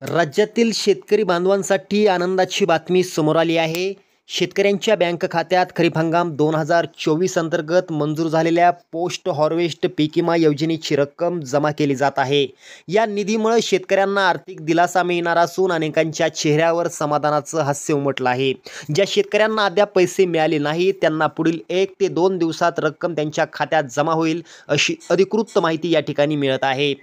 राज्यातील शेतकरी बांधवांसाठी आनंदाची बातमी समोर आली आहे. शेतकऱ्यांच्या बँक खात्यात खरीप हंगाम 2024 अंतर्गत मंजूर झालेल्या पोस्ट हार्वेस्ट पीक विमा योजनेची रक्कम जमा केली जात आहे. या निधीमुळे शेतकऱ्यांना आर्थिक दिलासा मिळणार असून अनेकांच्या चेहऱ्यावर समाधानाचं हास्य उमटलं आहे. ज्या शेतकऱ्यांना अद्याप पैसे मिळाले नाहीत त्यांना पुढील 1 ते 2 दिवसात रक्कम त्यांच्या खात्यात जमा होईल, अशी अधिकृत माहिती या ठिकाणी मिळत आहे.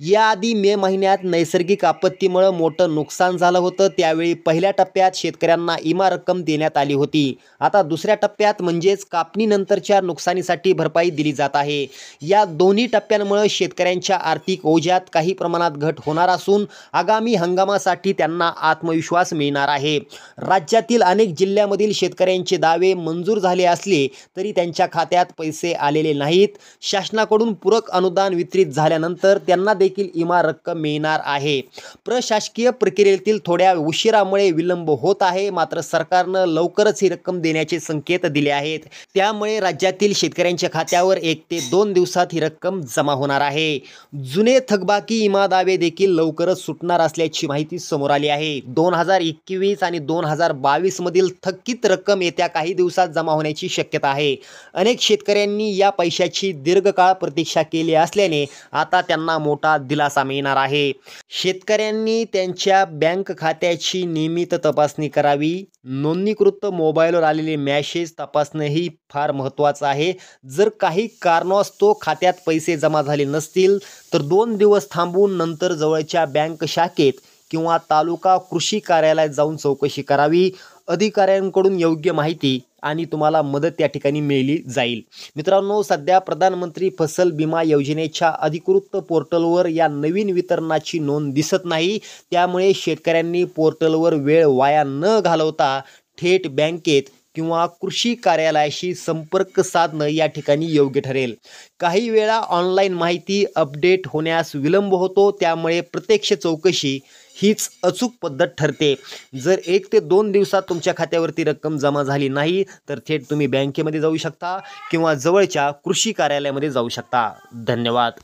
याआधी मे महिन्यात नैसर्गिक आपत्तीमुळे मोठं नुकसान झालं होतं. त्यावेळी पहिल्या टप्प्यात शेतकऱ्यांना विमा रक्कम देण्यात आली होती. आता दुसऱ्या टप्प्यात म्हणजेच कापणीनंतरच्या नुकसानीसाठी भरपाई दिली जात आहे. या दोन्ही टप्प्यांमुळे शेतकऱ्यांच्या आर्थिक ओझ्यात काही प्रमाणात घट होणार असून आगामी हंगामासाठी त्यांना आत्मविश्वास मिळणार आहे. राज्यातील अनेक जिल्ह्यांमधील शेतकऱ्यांचे दावे मंजूर झाले असले तरी त्यांच्या खात्यात पैसे आलेले नाहीत. शासनाकडून पूरक अनुदान वितरित झाल्यानंतर त्यांना देखील विमा रक्कम मिळणार आहे. प्रशासकीय प्रक्रियेतील थोड्या उशिरामुळे विलंब होत आहे, मात्र सरकारनं लवकरच ही रक्कम देण्याचे संकेत दिले आहेत. त्यामुळे राज्यातील शेतकऱ्यांच्या खात्यावर 1 ते 2 दिवसात ही रक्कम जमा होणार आहे. जुने थकबाकी विमा दावे देखील लवकरच सुटणार असल्याची माहिती समोर आली आहे. 2021 आणि 2022 मधील थकीत रक्कम येत्या काही दिवसात जमा होण्याची शक्यता आहे. अनेक शेतकऱ्यांनी या पैशाची दीर्घकाळ प्रतीक्षा केली असल्याने आता त्यांना मोठा दिलासा मिळणार आहे. शेतकऱ्यांनी त्यांच्या बँक खात्याची नियमित तपासणी करावी. नोंदणीकृत मोबाईलवर आलेले मॅसेज तपासणंही फार महत्त्वाचं आहे. जर काही कारणास्तव खात्यात पैसे जमा झाले नसतील तर 2 दिवस थांबून नंतर जवळच्या बँक शाखेत किंवा तालुका कृषी कार्यालयात जाऊन चौकशी करावी. अधिकाऱ्यांकडून योग्य माहिती आणि तुम्हाला मदत या ठिकाणी मिळाली जाईल. मित्रांनो, सध्या प्रधानमंत्री फसल विमा योजनेच्या अधिकृत पोर्टलवर या नवीन वितरणाची नोंद दिसत नाही. त्यामुळे शेतकऱ्यांनी पोर्टलवर वेळ वाया न घालवता थेट बँकेत किंवा कृषी कार्यालयाशी संपर्क साधणं या ठिकाणी योग्य ठरेल. काही वेळा ऑनलाईन माहिती अपडेट होण्यास विलंब होतो, त्यामुळे प्रत्यक्ष चौकशी हीच अचूक पद्धत ठरते. जर 1 ते 2 दिवसात तुमच्या खात्यावरती रक्कम जमा झाली नाही तर थेट तुम्ही बँकेमध्ये जाऊ शकता किंवा जवळच्या कृषी कार्यालयामध्ये जाऊ शकता. धन्यवाद.